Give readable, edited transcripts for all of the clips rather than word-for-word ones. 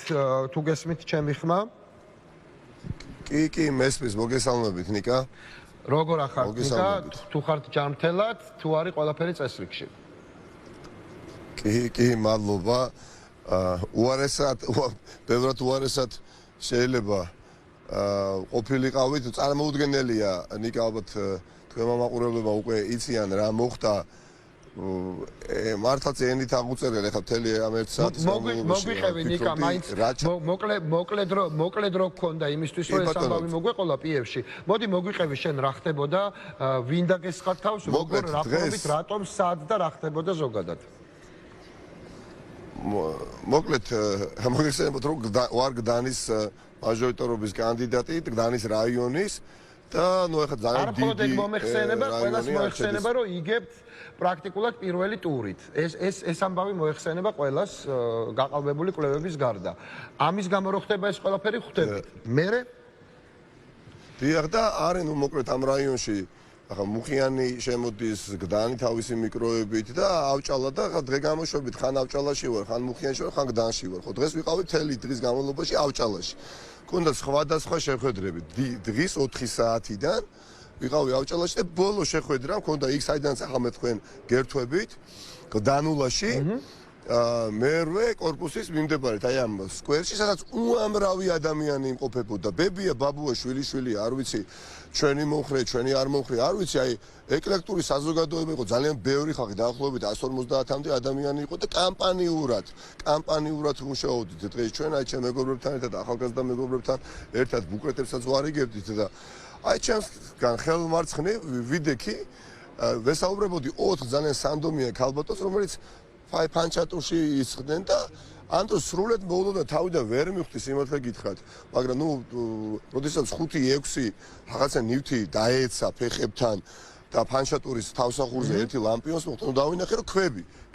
თუ გესმით ჩემი ხმა? კი, მესმის, მოგესალმებით, ნიკა. როგორ ახართ, ნიკა? თუ ხართ ჯანმრთელად, თუ არის ყველაფერი წესრიგში? კი, მადლობა. ბევრად უარესად შეიძლება ყოფილიყავით, წარმოუდგენელია, ნიკა, ალბათ თქვენმა მაყურებლებმა უკვე იციან რა მოხდა. მართლაც ენით აღუწერელი ხა მთელი ამ 1 საათის განმავლობაში. მოგვიყევი ნიკა, მაინც მოკლედ რო გქონდა იმისთვის, რომ ეს ამბავი მოგვეყოლა პიევში. მოდი მოგვიყევი შენ რა ხდებოდა, ვინ დაგესხათ თავს, როგორ რაფორმით, რატომ, სად და რა ხდებოდა ზოგადად. მოკლედ მოგეხსენებათ რომ ვარ გდანის მაჟორიტარობის კანდიდატი გდანის რაიონის და ნუ ეხლა ძალიან დიდი არ მომეხსენება, ყველას მოეხსენება რომ იგებთ პრაქტიკულად პირველი ტურით. ეს ამბავი მოეხსენება ყველას გაყალბებული კვლევების გარდა. ამის გამო რო ხდება ეს ყველაფერი ხვდებით. მერე დიახ და არის ნუ მოკლედ ამ რაიონში ახლა მუხიანი შემოდის გდანი თავისი მიკროებით და ავჭალა და ხა დღე გამოშვებით ხან ავჭალაში ვარ, ხან მუხიანში ვარ, ხან გდანში ვარ. ხო დღეს ვიყავი მთელი დღის განმავლობაში ავჭალაში. მქონდა სხვადასხვა შეხვედრები. დღის 4 საათიდან ვიყავი ავჭალაში და ბოლო შეხვედრა მქონდა იქ საიდანაც ახლა მე თქვენ გერთვებით გდანულაში. მერვე კორპუსის მიმდებარედ აი ამ სკვერში, სადაც უამრავი ადამიანი იმყოფებოდა. ბებია, ბაბუა, შვილი, არ ვიცი, ჩვენი მომხრე, ჩვენი არ მომხრე, არ ვიცი, აი ეკლექტური საზოგადოება იყო, ძალიან ბევრი ხალხი, დაახლოებით 150-მდე ადამიანი იყო და კამპანიურად მუშაობდით დღეს ჩვენ აი ჩემ მეგობრებთან ერთად, ახალგაზრდა მეგობრებთან ერთად ბუკრეტებსაც ვარიგებდით და აი ჩემსგან ხელმარცხნე ვიდექი ვესაუბრებოდი 4 ძალიან სანდომიან ქალბატონს, რომელიც ფანჩატურში ისხდნენ და ამ დროს სრულად მოულოდა თავიდან ვერ მივხვდი სიმართლე გითხრათ, მაგრამ ნუ როდესაც 5-6 რაღაცა ნივთი დაეცა ფეხებთან და ფანჩატურის თავსახურზე ერთი ლამპიონს მოხდა, ნუ დავინახე რომ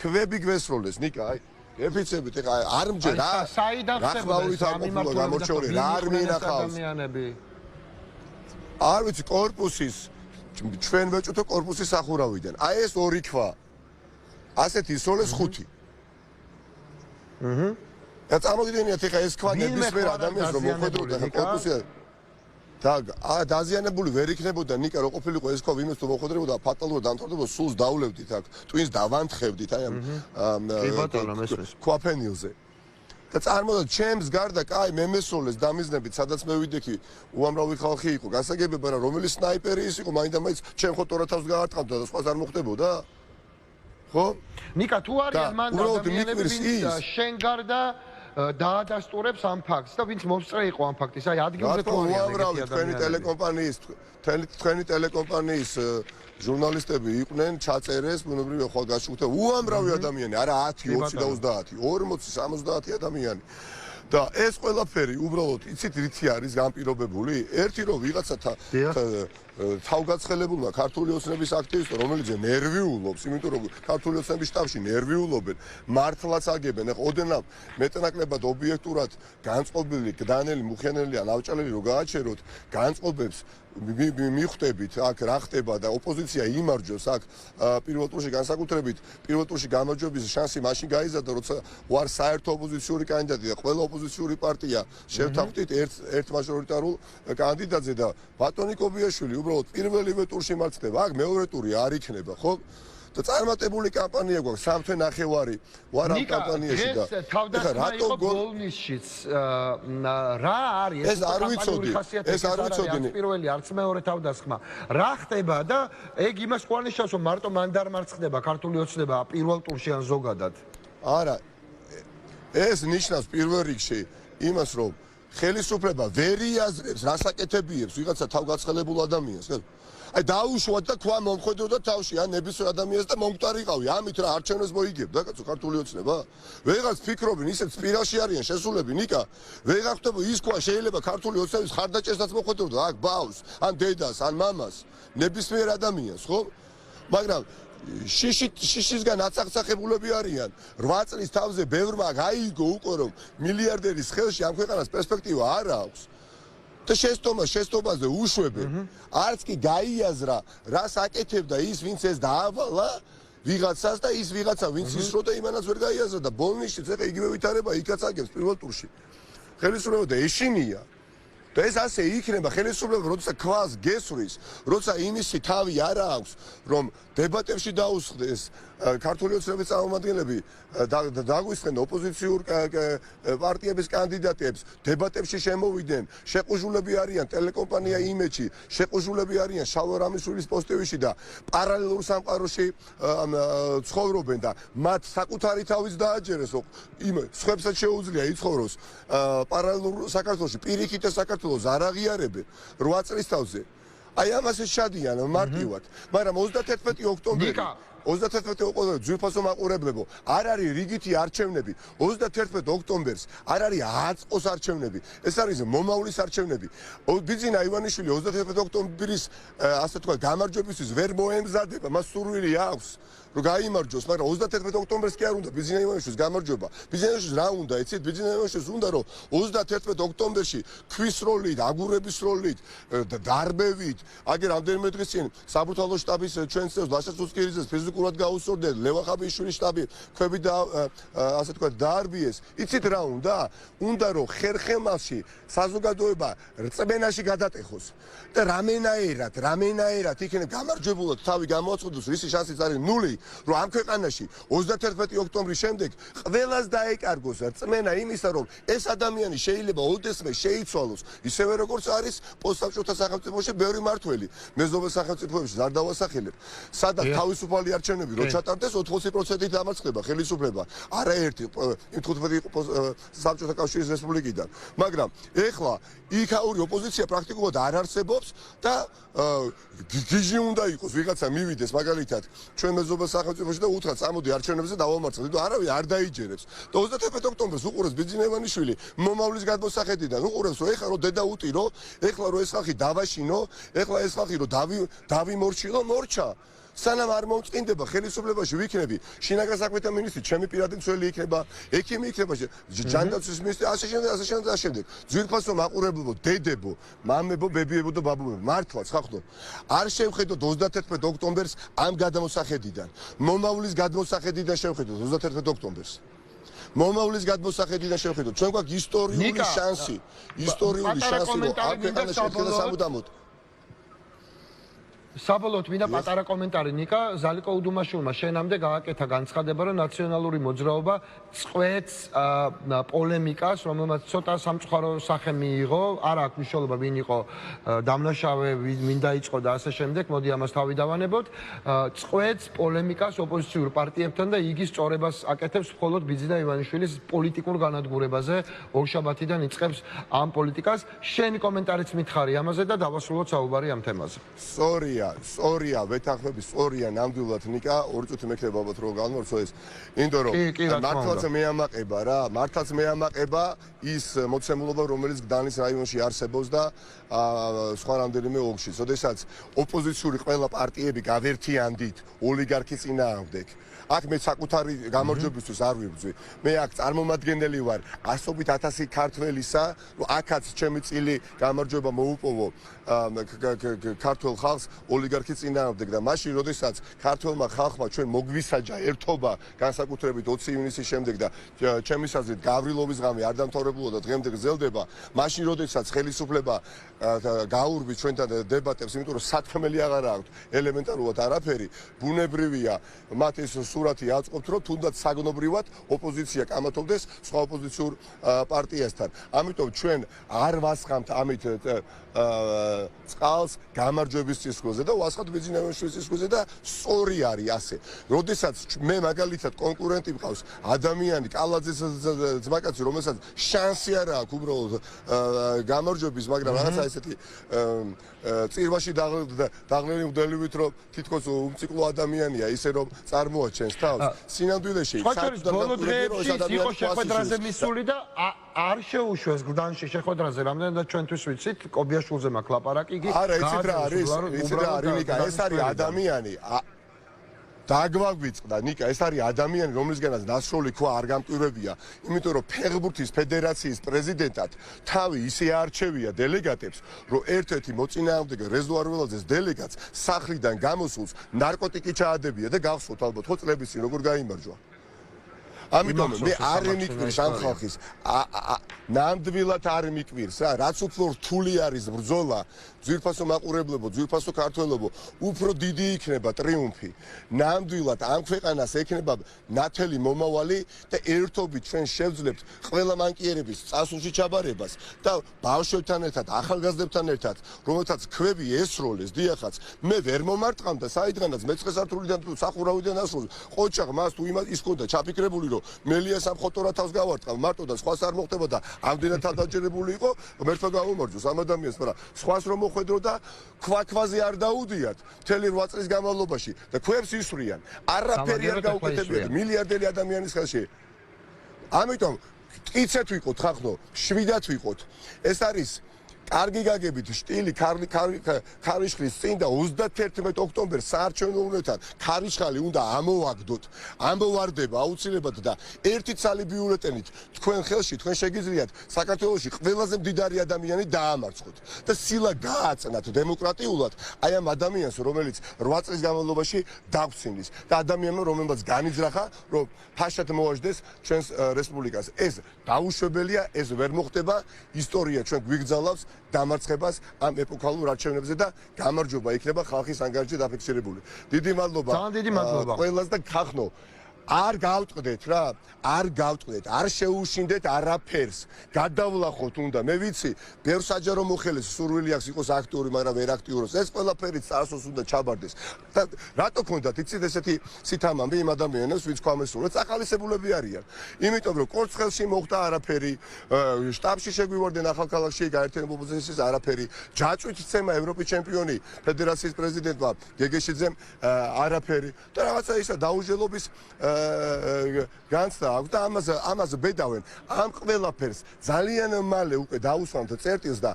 ქვები გვესროლეს, ნიკა, აი გეფიცებით, ეხლა არ მჯერ რა საიდან ხდებოდა გამორჩეული, რა არ მინახავს. არ ვიცი, კორპუსის ჩვენ ვეჭვთო კორპუსის სახურავიდან. აი ეს 2 ქვა ასეთი ისროლეს 5. და წარმოგიდგენიათ ეხა ეს ქვა ნებისმიერ ადამიანს რომ მოხვედროდა კორპუსი და დაზიანებული ვერ იქნებოდა ნიკა რო ყოფილიყო ეს ქვა ვინმეს თუ მოხვედრებოდა ფატალურად დამთავრდებოდა სულს დაულებდით აქ ტვინს დავანთხებდით აი ამ ქვაფენილზე და წარმოდოთ ჩემს გარდა კაი მე მესროლეს დამიზნებით სადაც მე ვიდექი უამრავი ხალხი იყო გასაგებია რა რომელი სნაიპერი ის იყო მაინდა-მაინც ჩემ ხოტორა თავს გაარტყამდა და სხვას არ მოხდებოდა ხო? ნიკა თუ არიან მან ადამიანები ვინც შენ გარდა დაადასტურებს ამ ფაქტს და ვინც მომსწრე იყო ამ ფაქტის, აი ადგილზე თუ არიან თქვენი ტელეკომპანიის ჟურნალისტები იყვნენ, ჩაწერეს, ბუნებრივია ხვალ გაშუქდა უამრავი ადამიანი, არა 10, 20 და 30, 40, 70 ადამიანი. და ეს ყველაფერი უბრალოდ იცით რითი არის განპირობებული? ერთი რომ ვიღაცა თავგაცხელებულმა ქართული ოცნების აქტივისტი რომელიც ნერვიულობს, იმიტომ რომ ქართული ოცნების შტაბში ნერვიულობენ, მართლაც აგებენ, ეხლა ოდენამ მეტნაკლებად ობიექტურად განწყობილი გდანელი, მუხიანელი ან ავჭალელი რო გააჩეროთ, განწყობებს მიხვდებით აქ რა ხდება და ოპოზიცია იმარჯვებს აქ პირველ ტურში განსაკუთრებით პირველ ტურში გამარჯვების შანსი მაშინ გაიზარდა როცა ვარ საერთო ოპოზიციური კანდიდატი და ყველა ოპოზიციური პარტია შევთანხმდით ერთ მაჟორიტარულ კანდიდატზე და ბატონი კობიაშვილი უბრალოდ პირველივე ტურში მარცხდება აქ მეორე ტური არ იქნება ხო და წარმატებული კამპანია გვაქვს 3 თვე ნახევარი ვარ ამ კამპანიაში და ეხლა რატომ გოლნისშიც რა არის ეს არ ვიცოდი პირველი არც მეორე თავდასხმა რა ხდება და ეგ იმას ყوانიშავს რომ მარტო მან დამარცხდება ქართული ოცნება პირველ ტურში ან ზოგადად არა ეს ნიშნავს პირველ რიგში იმას რომ ხელისუფლება ვერ იაზრებს რასაკეთებიებს ვიღაცა თავგაცხელებულ ადამიანს აი დაუშვათ და ქვა მომხვედროდა თავში ან ნებისმიერ ადამიანს და მომკვდარიყავი ამით რა არჩევნებს მოიგებდა კაცო ქართული ოცნება ვეღაც ფიქრობენ ისეთ სპირალში არიან შესულები ნიკა ვეღარ ხვდება ის ქვა შეიძლება ქართული ოცნების ხარდაჭერსაც მოხვედროდა აქ ბავშვს ან დედას ან მამას ნებისმიერ ადამიანს ხო მაგრამ შიშისგან აწახსახებულები არიან 8 წლის თავზე ბევრმა გაიგო უკვე რომ მილიარდერის ხელში ამ ქვეყანას პერსპექტივა არ აქვს და შეცდომაზე უშვებენ არც კი გაიაზრა რას აკეთებდა ის ვინც ეს დაავალა ვიღაცას და ის ვიღაცა ვინც ისრო და იმანაც ვერ გაიაზრა და ბოლნიშიც ეხა იგივე ვითარება იქაც აგებს პირველ ტურში. ხელისუფლება და ეშინია. და ეს ასე იქნება ხელისუფლება როცა ქვას გესვრის, როცა იმისი თავი არ აქვს, რომ დებატებში დაუსხდეს ქართული ოცნების წარმომადგენლები დაგვისხენ ოპოზიციურ პარტიების კანდიდატებს, დებატებში შემოვიდნენ, შეყუჟულები არიან ტელეკომპანია იმეჩი, შეყუჟულები არიან შალვა რამიშვილის პოსტივიში და პარალელურ სამყაროში ცხოვრობენ და მათ საკუთარი თავის დააჯერეს, იმ სხვებსაც შეუძლია იცხოვროს პარალელურ საქართველოში, პირიქით საქართველოს არ აღიარებენ 8 წლის თავზე. აი ამასაც შადიან მარტივად, მაგრამ 31 ოქტომბერი 31 ოქტომბერი ძვირფასო მაყურებლებო, არ არის რიგითი არჩევნები. 31 ოქტომბერს არ არის აწყოს არჩევნები. ეს არის მომავლის არჩევნები. ბიძინა ივანიშვილი 31 ოქტომბრის ასე თქვა გამარჯვებისთვის ვერ მოემზადება, მას სურვილი აქვს. რომ გაიმარჯვოს, მაგრამ 31 ოქტომბერს კი არ უნდა ბიძინა ივანიშვილის გამარჯვება. ბიძინა ივანიშვილს რა უნდა, იცით? ბიძინა ივანიშვილს უნდა რომ 31 ოქტომბერში ქვის როლით, აგურების როლით, დარბევით, აგერ რამდენიმე დღის წინ საბურთალო შტაბის ჩვენ წევს ლაშა ცუცკირიძეს ფიზიკურად გაუსწორდნენ, ლევან ხაბიშვილის შტაბი ქვები და ასე თქვა დაარბიეს. იცით რა უნდა? უნდა რომ ხერხემალში საზოგადოება რწმენაში გადატეხოს და რამენაერად იქნებ გამარჯვებულად თავი გამოაცხადოს, რის შანსიც არის 0. რომ ამ ქვეყანაში 31 ოქტომბრის შემდეგ ყველას დაეკარგოს რწმენა იმისა, რომ ეს ადამიანი შეიძლება ოდესმე შეიცვალოს, ისევე როგორც არის პოსტსაბჭოთა სახელმწიფოში ბევრი მმართველი. მეზობელ სახელმწიფოებში არ დავასახელებ. სადაც თავისუფალი არჩევნები რო ჩატარდეს 80%-ით დამარცხება ხელისუფლება. არაერთი იმ 15 საბჭოთა კავშირის რესპუბლიკიდან. მაგრამ ეხლა იქაური ოპოზიცია პრაქტიკულად არ არსებობს და გიჟი უნდა იყოს ვიღაცა მივიდეს მაგალითად ჩვენ მეზობელ სახელმწიფოში და უთხრა წამოდი არჩევნებზე დავამარცხოთ და არავინ არ დაიჯერებს და 31 ოქტომბერს უყურებს ბიძინა ივანიშვილი მომავლის გადმოსახედიდან უყურებს რომ ეხლა რომ დედა უტირო ეხლა რომ ეს ხალხი დავაშინო ეხლა ეს ხალხი რომ დავიმორჩილო მორჩა სანამ არ მომწყინდება ხელისუფლებაში ვიქნები შინაგან საქმეთა მინისტრი ჩემი პირადი მცველი იქნება ექიმი იქნება ჯანდაცვის მინისტრი ასე შემდეგ ძვირფასო მაყურებლებო დედებო მამებო ბებიებო და ბაბუებო მართლაც ხახტო არ შევხედოთ 31 ოქტომბერს ამ გადამოსახედიდან მომავლის გადმოსახედიდან შევხედოთ 31 ოქტომბერს მომავლის გადმოსახედიდან შევხედოთ ჩვენ გვაქვს ისტორიული შანსი რომ ამ ქვეყანაში ერთხელ სამუდამოდ საბოლოოდ მინდა პატარა კომენტარი ნიკა ზალიკო უდუმაშვილმა შენამდე გააკეთა განცხადება რომ ნაციონალური მოძრაობა წყვეტს პოლემიკას რომელმაც ცოტა სამწუხარო სახე მიიღო არ აქვს მნიშვნელობა ვინ იყო დამნაშავე ვინ დაიწყო და ასე შემდეგ მოდი ამას თავი დავანებოთ წყვეტს პოლემიკას ოპოზიციურ პარტიებთან და იგი სწორებას აკეთებს მხოლოდ ბიძინა ივანიშვილის პოლიტიკურ განადგურებაზე ორშაბათიდან იწყებს ამ პოლიტიკას შენი კომენტარიც მითხარი ამაზე და დავასრულოთ საუბარი ამ თემაზე სწორია ვეთანხმები სწორია ნამდვილად ნიკა ორი წუთი მექნება ალბათ რომ გავმორცო ეს იმიტომ რომ მართლაც მე ამაყება ის მოცემულობა რომელიც გდანის რაიონში არსებობს და სხვა რამდენიმე ოლქში შესაძაც ოპოზიციური ყველა პარტიები გავერთიანდით ოლიგარქის წინააღმდეგ აქ მე საკუთარი გამარჯვებისთვის არ ვიბრძვი. მე აქ წარმომადგენელი ვარ ასობით 1000 ქართველისა, რომ აქაც ჩემი წილი გამარჯვება მოუპოვო ქართველ ხალხს ოლიგარქის წინააღმდეგ და მაშინ როდესაც ქართველმა ხალხმა ჩვენ მოგვისაჯა ერთობა განსაკუთრებით 20 ივნისის შემდეგ და ჩემი საზრით გავრილობის ღამე არ დამთავრებულა და დღემდე გრძელდება, მაშინ როდესაც ხელისუფლება გაურბის ჩვენთან დებატებს, იმიტომ რომ სათქმელი აღარ აქვს ელემენტარულად არაფერი, ბუნებრივია მათ ეს სურათი აწყობთ, რომ თუნდაც საგნობრივად ოპოზიცია კამათობდეს სხვა ოპოზიციურ პარტიასთან. ამიტომ ჩვენ არ ვასხამთ ამით წყალს გამარჯვების სისხლზე და ვასხამთ ბიძინა ივანიშვილის სისხლზე და სწორი არის ასე. როდესაც მე მაგალითად კონკურენტი მყავს ადამიანი კალაძის ძმაკაცი, რომელსაც შანსი არ აქვს უბრალოდ გამარჯვების, მაგრამ რაღაცა ესეთი წირვაში დაღლილი მდელივით რომ თითქოს უმციკლო ადამიანია ისე რომ წარმოაჩენს თავს სინამდვილეში ბოლო დღეებში იყო შეხვედრაზე მისული და არ შეუშვეს გდანში შეხვედრაზე რამდენადაც ჩვენთვის ვიცით კობიაშვილზე მაქვს ლაპარაკი იგი არა იცით რა არის ნიკა ეს არის ადამიანი დაგვაგვიწყდა ნიკა ეს არის ადამიანი რომლისგანაც ნასროლი ქვა არ გამტვირებია იმიტომ რომ ფეხბურთის ფედერაციის პრეზიდენტად თავი ისე არჩევია დელეგატებს რომ ერთ-ერთი მოწინააღმდეგე რეზო არველაძეს დელეგატს სახლიდან გამოსულს ნარკოტიკი ჩაადებია და გახსოვთ ალბათ ხო წლების წინ როგორ გაიმარჯვა ამიტომ მე არ მიკვირს ამ ხალხის ნამდვილად არ მიკვირს რა რაც უფრო რთული არის ბრძოლა ძვირფასო მაყურებლებო ძვირფასო ქართველებო უფრო დიდი იქნება ტრიუმფი ნამდვილად ამ ქვეყანას ექნება ნათელი მომავალი და ერთობით ჩვენ შევძლებთ ყველა მანკიერების წასულში ჩაბარებას და ბავშვებთან ერთად ახალგაზრდებთან ერთად რომელთაც ქვები ესროლეს დიახაც მე ვერ მომარტყამ და საიდღანაც მეცხრე სართულიდან თუ სახურავიდან ასროლს ყოჩაღ მას თუ იმას ის ქონდა ჩაფიქრებული რომ მელია სამხოტორა თავს გავარტყავ მარტო და სხვას არ მოხდება და ამდენად თავდაჯერებული იყო ღმერთმა გაუმარჯოს ამ ადამიანს მაგრამ სხვას რომ ხედრო და ქვაქვაზე არ დაუდიათ მთელი 8 წლის განმავლობაში და ქვებს ისვრიან არაფერი არ გაუკეთებიათ მილიარდელი ადამიანის ხელში ამიტომ კიცეთ ვიყოთ ხახნო შვიდად ვიყოთ ეს არის კარგი გაგებით შტილი ქარიშხლის წინ და 31 ოქტომბერს საარჩევნო ურნებთან ქარიშხალი უნდა ამოვაგდოთ ამოვარდება აუცილებლად და ერთი ცალი ბიულეტენით თქვენ ხელში თქვენ შეგიძლიათ საქართველოში ყველაზე მდიდარი ადამიანი დაამარცხოთ და სილა გააწნათ დემოკრატიულად აი ამ ადამიანს რომელიც 8 წლის განმავლობაში დაგვცინის და ადამიანმა რომელმაც განიძრახა რომ ფაშად მოაჯდეს ჩვენს რესპუბლიკას ეს დაუშვებელია ეს ვერ მოხდება ისტორია ჩვენ გვიგზავნავს დამარცხებას ამ ეპოქალურ არჩევნებზე და გამარჯვება იქნება ხალხის ანგარიში დაფიქსირებული. დიდი მადლობა. ძალიან დიდი მადლობა. ყველას და ხახნო არ გავწყდეთ რა, არ გავწყდეთ, არ შეუშინდეთ არაფერს. გადავლახოთ უნდა. მე ვიცი, ბევრ საჯარო მოხელეს სურვილი აქვს იყოს აქტიური, მაგრამ ვერ აქტიურობს. ეს ყველაფერი წარსულს უნდა ჩაბარდეს. და რატო ქონდათ იცით ესეთი სითამამბე იმ ადამიანებს, ვინც ქვამესურვებს ახალისებულები არიან. იმიტომ რომ კორცხელში მოხდა არაფერი, შტაბში შეგვივარდნენ ახალქალაქში გაერთიანებულ ოპოზიციის არაფერი, ჯაჭვით ცემა ევროპის ჩემპიონი ფედერაციის პრეზიდენტმა გეგეშიძემ არაფერი და რაღაცა ისა დაუჟელობის განცდა აქვს და ამაზე ბედავენ ამ ყველაფერს ძალიან მალე უკვე დაუსვამთ წერტილს და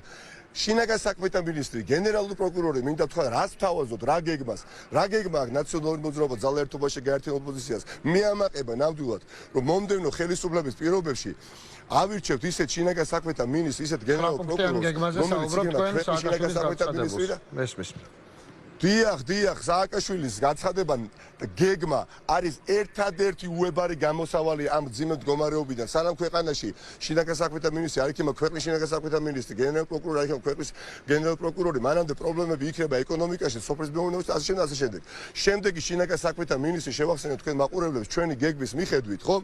შინაგან საქმეთა მინისტრი გენერალური პროკურორი მინდა თქვა რას თავაზობთ რა გეგმა აქვს ნაციონალური მოძრაობა ძალაერთობაში გაერთიანებულ ოპოზიციას მე ამაყება ნამდვილად რომ მომდევნო ხელისუფლების პირობებში ავირჩევთ ისეთ შინაგან საქმეთა მინისტრს ისეთ გენერალურ პროკურორს რომელიც შინაგან საქმეთა მინისტრი და მესმის დიახ სააკაშვილის გაცხადება და გეგმა არის ერთადერთი უებარი გამოსავალი ამ ძიმე მდგომარეობიდან სანამ ქვეყანაში შინაგან საქმეთა მინისტრი არ იქნება ქვეყნის შინაგან საქმეთა მინისტრი გენერალური პროკურორი არ იქნება ქვეყნის გენერალური პროკურორი მანამდე პრობლემები იქნება ეკონომიკაში სოფლის მეურნეობაში ასე შემდეგ შემდეგი შინაგან საქმეთა მინისტრი შევახსენეთ თქვენ მაყურებლებს ჩვენი გეგმის მიხედვით ხო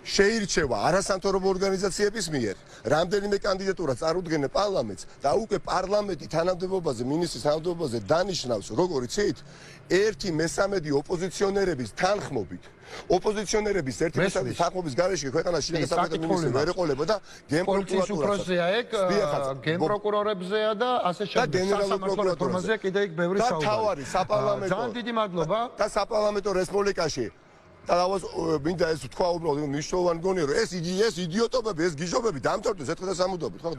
შეირჩევა არასამთავრობო ორგანიზაციების მიერ რამდენიმე კანდიდატურა წარუდგენა პარლამენტს და უკვე პარლამენტი თანამდებობაზე მინისტრის თანამდებობაზე დანიშნავს როგორ იცით 1/3 ოპოზიციონერების თანხმობით ოპოზიციონერების 1/3 თანხმობის გარეშე ქვეყანაში შინაგან საქმეთა მინისტრი ვერ ეყოლება და გენპროკურორებზეა ეგ გენპროკურორებზეა და ასე შემდეგ სასამართლო რეფორმაზეა კიდე იქ ბევრი საუბარი და თავარი საპარლამენტო ძალიან დიდი მადლობა და საპარლამენტო რესპუბლიკაში და დავას მინდა ეს თქვა უბრალოდ მნიშვნელოვანი გონია რომ ეს იდიოტობები ეს გიჟობები დამთავრდეს ერთხელ და სამუდამოდ ხო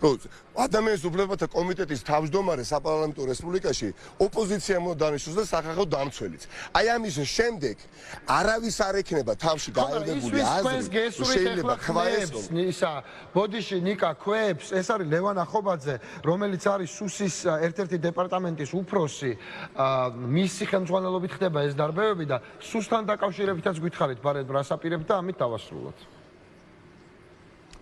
რომ ადამიანის უფლებათა კომიტეტის თავმჯდომარე საპარლამენტო რესპუბლიკაში ოპოზიცია უნდა დანიშნოს და სახალხო დამცველიც აი ამის შემდეგ არავის არ ექნება თავში გაერებული აზრი შეიძლება ქვაესო ისა ბოდიში ნიკა ქვებს ეს არის ლევან ახობაძე რომელიც არის სუსის ერთ-ერთი დეპარტამენტის უფროსი მისი ხელმძღვანელობით ხდება ეს დარბევები და სუსთან დაკავშირებითაც გითხარით ბარეთ რასაპირებთ და ამით დავასრულოთ.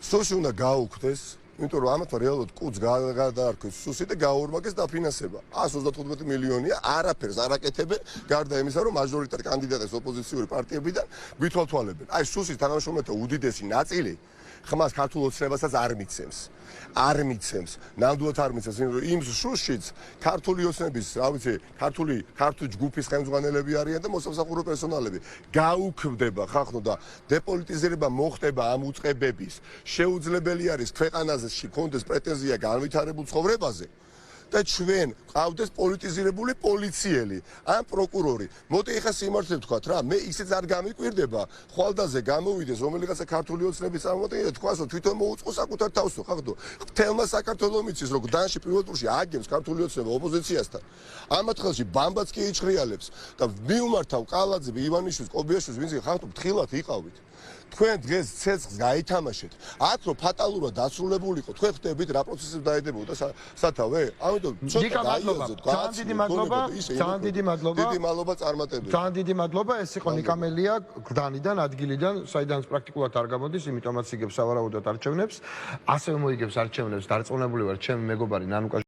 სუსი უნდა გაუქმდეს, იმიტომ რომ ამათმა რეალურად კუც გადაარქვეს სუსი და გააორმაგეს დაფინანსება. 135 მილიონია არაფერს არ აკეთებენ, გარდა იმისა, რომ მაჟორიტარ კანდიდატებს ოპოზიციური პარტიებიდან გვითვალთვალებენ. აი სუსის თანამშრომელთა უდიდესი ნაწილი ხმას ქართულ ოცნებასაც არ მიცემს. ნამდვილად არ მიცემს, იმ შუშიც ქართული ოცნების, რა ვიცი, ქართული ჯგუფის ხელმძღვანელები არიან და მოსამსახურო პერსონალები. გაუქმდება ხახნო და დეპოლიტიზება მოხდება ამ უწყებების. შეუძლებელი არის ქვეყანაში კონდეს პრეტენზია განვითარებულ ცხოვრებაზე. და ჩვენ ყავდეს პოლიტიზირებული პოლიციელი ან პროკურორი. მოდი ეხა სიმართლე ვთქვათ რა, მე ისიც არ გამიკვირდება, ხვალდაზე გამოვიდეს რომელიღაცა ქართული ოცნების წარმომადგენელი და თქვას, რომ თვითონ მოუწყოს საკუთარ თავს, ხახდო. მთელმა საქართველოს მიცის, რომ გდანში პირველ ტურში აგებს ქართული ოცნება ოპოზიციასთან. ამათ ხელში ბამბაც კი იჭრიალებს და მიუმართავ ყალაძე, ივანიშვილს, კობიაშვილს, ვინც ხახდო ფრთხილად იყავით. თქვენ დღეს ცეცხლს გაითამაშეთ. აქ რომ ფატალურად დასრულებულიყო, თქვენ ხვდებით რა პროცესებს დაედებოდა სათავე? ამიტომ ცოტა გაიაზრეთ, ძალიან დიდი მადლობა, ძალიან დიდი მადლობა. დიდი მადლობა წარმატებები. ძალიან დიდი მადლობა. ეს იყო ნიკამელია გდანიდან, ადგილიდან, საიდანაც პრაქტიკულად არ გამოდის, იმიტომაც იგებს სავარაუდოდ არჩევნებს. ასევე მოიგებს არჩევნებს, დარწმუნებული ვარ, ჩემი მეგობარი ნანუკა